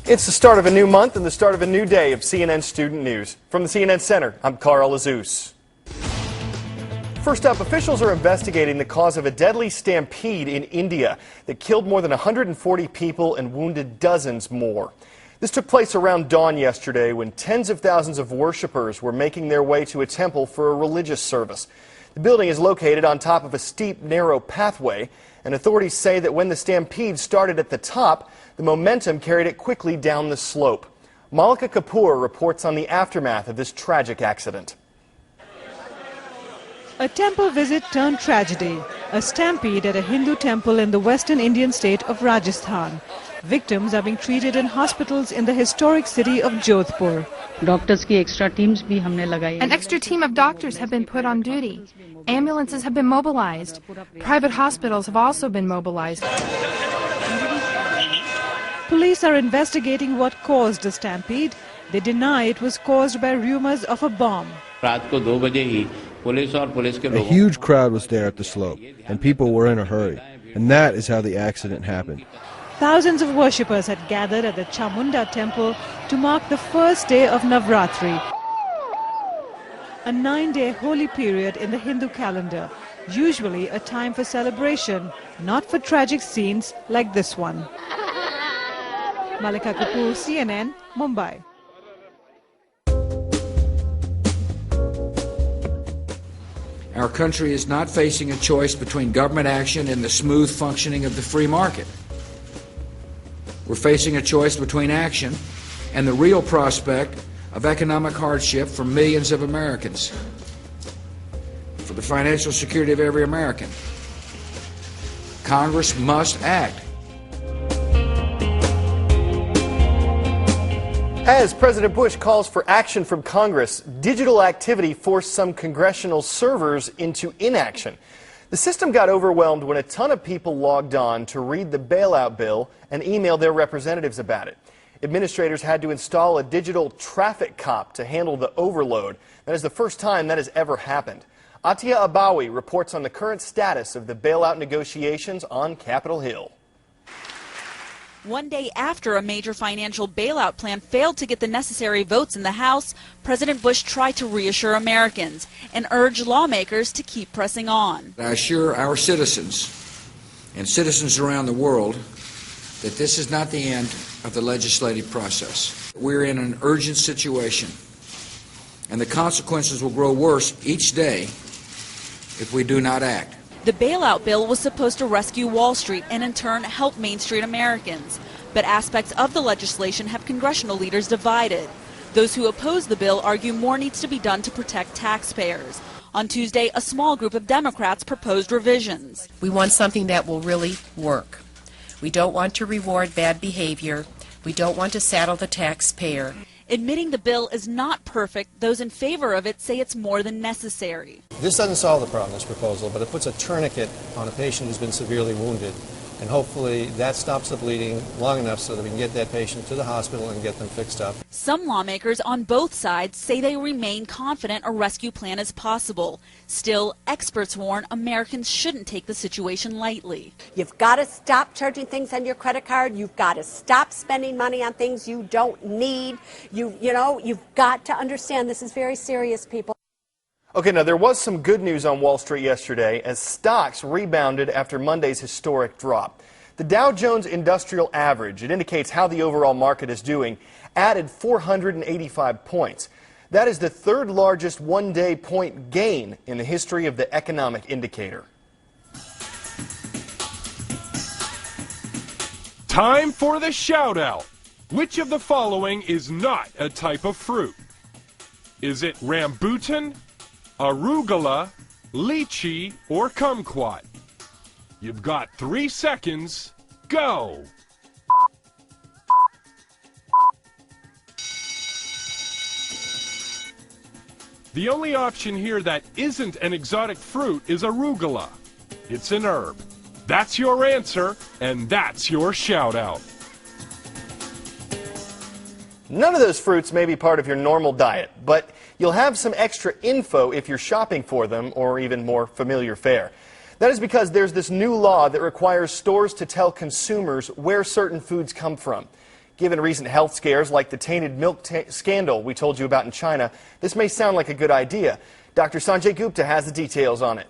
It's the start of a new month and the start of a new day of CNN Student News. From the CNN Center, I'm Carl Azus. First up, officials are investigating the cause of a deadly stampede in India that killed more than 140 people and wounded dozens more. This took place around dawn yesterday when tens of thousands of worshippers were making their way to a temple for a religious service. The building is located on top of a steep, narrow pathway, and authorities say that when the stampede started at the top, the momentum carried it quickly down the slope. Malika Kapoor reports on the aftermath of this tragic accident. A temple visit turned tragedy. A stampede at a Hindu temple in the western Indian state of Rajasthan. Victims are being treated in hospitals in the historic city of Jodhpur. An extra team of doctors have been put on duty. Ambulances have been mobilized. Private hospitals have also been mobilized. Police are investigating what caused the stampede. They deny it was caused by rumors of a bomb. A huge crowd was there at the slope, and people were in a hurry. And that is how the accident happened. Thousands of worshippers had gathered at the Chamunda temple to mark the first day of Navratri, a 9-day holy period in the Hindu calendar, usually a time for celebration, not for tragic scenes like this one. Malika Kapoor, CNN, Mumbai. Our country is not facing a choice between government action and the smooth functioning of the free market. We're facing a choice between action and the real prospect of economic hardship for millions of Americans, for the financial security of every American. Congress must act. As President Bush calls for action from Congress, digital activity forced some congressional servers into inaction. The system got overwhelmed when a ton of people logged on to read the bailout bill and email their representatives about it. Administrators had to install a digital traffic cop to handle the overload. That is the first time that has ever happened. Atia Abawi reports on the current status of the bailout negotiations on Capitol Hill. One day after a major financial bailout plan failed to get the necessary votes in the House, President Bush tried to reassure Americans and urge lawmakers to keep pressing on. I assure our citizens and citizens around the world that this is not the end of the legislative process. We're in an urgent situation, and the consequences will grow worse each day if we do not act. The bailout bill was supposed to rescue Wall Street and in turn help Main Street Americans. But aspects of the legislation have congressional leaders divided. Those who oppose the bill argue more needs to be done to protect taxpayers. On Tuesday, a small group of Democrats proposed revisions. We want something that will really work. We don't want to reward bad behavior. We don't want to saddle the taxpayer. Admitting the bill is not perfect, those in favor of it say it's more than necessary. This doesn't solve the problem, this proposal, but it puts a tourniquet on a patient who's been severely wounded. And hopefully that stops the bleeding long enough so that we can get that patient to the hospital and get them fixed up. Some lawmakers on both sides say they remain confident a rescue plan is possible. Still, experts warn Americans shouldn't take the situation lightly. You've got to stop charging things on your credit card. You've got to stop spending money on things you don't need. You've got to understand this is very serious, people. Okay, now there was some good news on Wall Street yesterday as stocks rebounded after Monday's historic drop. The Dow Jones Industrial Average, it indicates how the overall market is doing, added 485 points. That is the third largest one-day point gain in the history of the economic indicator. Time for the shout-out. Which of the following is not a type of fruit? Is it rambutan, arugula, lychee, or kumquat? You've got 3 seconds. Go! The only option here that isn't an exotic fruit is arugula. It's an herb. That's your answer, and that's your shout-out. None of those fruits may be part of your normal diet, but you'll have some extra info if you're shopping for them, or even more familiar fare. That is because there's this new law that requires stores to tell consumers where certain foods come from. Given recent health scares like the tainted milk scandal we told you about in China, this may sound like a good idea. Dr. Sanjay Gupta has the details on it.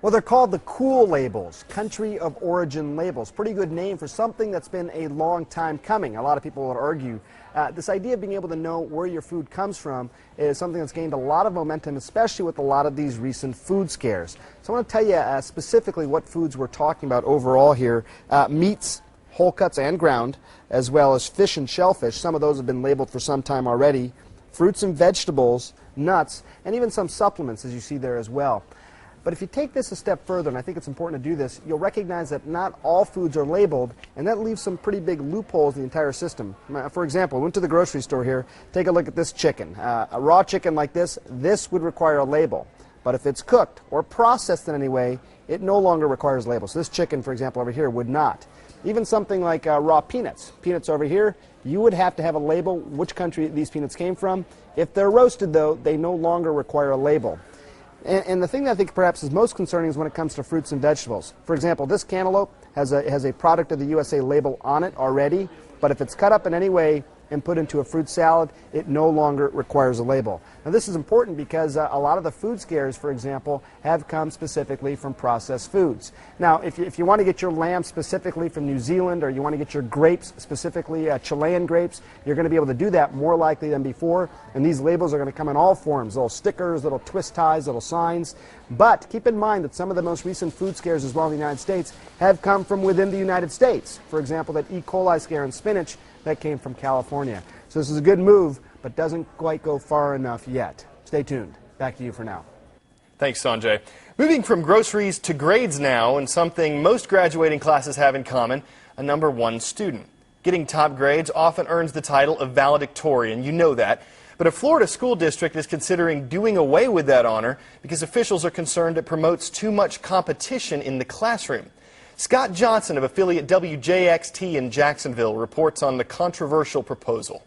Well, they're called the cool labels, country of origin labels. Pretty good name for something that's been a long time coming. A lot of people would argue this idea of being able to know where your food comes from is something that's gained a lot of momentum, especially with a lot of these recent food scares. So I want to tell you specifically what foods we're talking about overall here. Meats, whole cuts and ground, as well as fish and shellfish. Some of those have been labeled for some time already. Fruits and vegetables, nuts, and even some supplements, as you see there as well. But if you take this a step further, and I think it's important to do this, you'll recognize that not all foods are labeled, and that leaves some pretty big loopholes in the entire system. For example, I went to the grocery store here, take a look at this chicken. A raw chicken like this would require a label. But if it's cooked or processed in any way, it no longer requires a label. So this chicken, for example, over here would not. Even something like raw peanuts. Peanuts over here, you would have to have a label which country these peanuts came from. If they're roasted, though, they no longer require a label. And the thing that I think perhaps is most concerning is when it comes to fruits and vegetables. For example, this cantaloupe has a product of the USA label on it already, but if it's cut up in any way and put into a fruit salad, it no longer requires a label. Now this is important because a lot of the food scares, for example, have come specifically from processed foods. Now if you want to get your lamb specifically from New Zealand, or you want to get your grapes specifically Chilean grapes, you're going to be able to do that more likely than before, and these labels are going to come in all forms, little stickers, little twist ties, little signs. But keep in mind that some of the most recent food scares as well in the United States have come from within the United States. For example, that E. coli scare in spinach, that came from California. So this is a good move, but doesn't quite go far enough yet. Stay tuned. Back to you for now. Thanks, Sanjay. Moving from groceries to grades now, and something most graduating classes have in common, a number one student. Getting top grades often earns the title of valedictorian. You know that. But a Florida school district is considering doing away with that honor because officials are concerned it promotes too much competition in the classroom. Scott Johnson of affiliate WJXT in Jacksonville reports on the controversial proposal.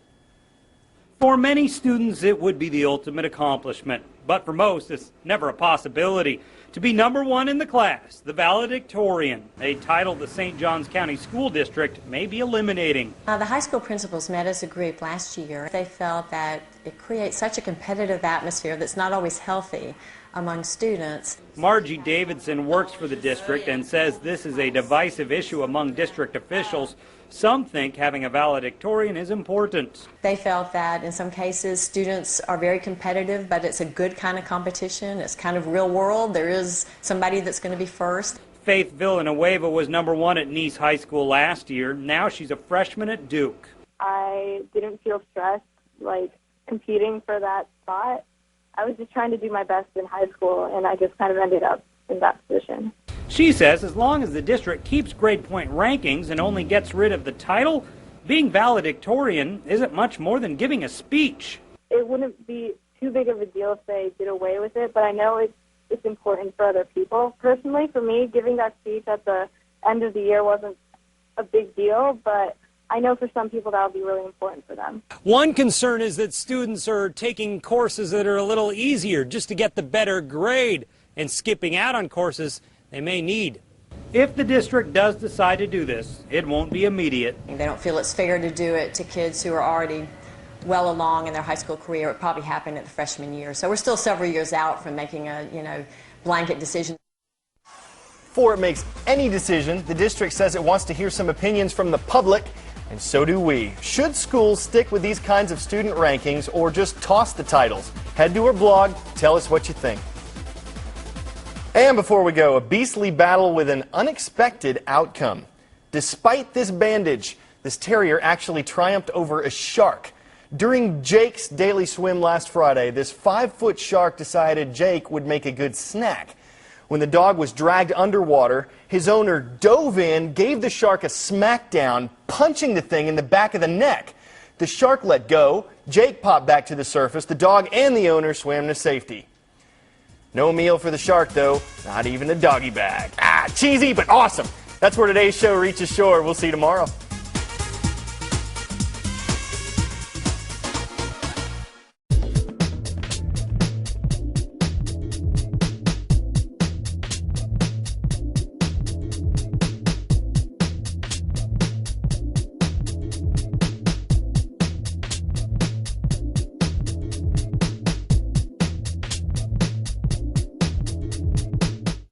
For many students, it would be the ultimate accomplishment, but for most, it's never a possibility. To be number one in the class, the valedictorian, a title the St. Johns County School District may be eliminating. The high school principals met as a group last year. They felt that it creates such a competitive atmosphere that's not always healthy among students. Margie Davidson works for the district and says this is a divisive issue among district officials. Some think having a valedictorian is important. They felt that in some cases students are very competitive, but it's a good kind of competition. It's kind of real world. There is somebody that's going to be first. Faith Villanueva was number one at Nice High School last year. Now she's a freshman at Duke. I didn't feel stressed like competing for that spot. I was just trying to do my best in high school, and I just kind of ended up in that position. She says as long as the district keeps grade point rankings and only gets rid of the title, being valedictorian isn't much more than giving a speech. It wouldn't be too big of a deal if they did away with it, but I know it's important for other people. Personally, for me, giving that speech at the end of the year wasn't a big deal, but I know for some people that would be really important for them. One concern is that students are taking courses that are a little easier just to get the better grade and skipping out on courses they may need. If the district does decide to do this, it won't be immediate. They don't feel it's fair to do it to kids who are already well along in their high school career. It probably happened at the freshman year. So we're still several years out from making a, blanket decision. Before it makes any decision, the district says it wants to hear some opinions from the public, and so do we. Should schools stick with these kinds of student rankings or just toss the titles? Head to our blog, tell us what you think. And before we go, a beastly battle with an unexpected outcome. Despite this bandage, this terrier actually triumphed over a shark. During Jake's daily swim last Friday, this 5-foot shark decided Jake would make a good snack. When the dog was dragged underwater, his owner dove in, gave the shark a smackdown, punching the thing in the back of the neck. The shark let go, Jake popped back to the surface, the dog and the owner swam to safety. No meal for the shark, though, not even a doggy bag. Cheesy, but awesome. That's where today's show reaches shore. We'll see you tomorrow.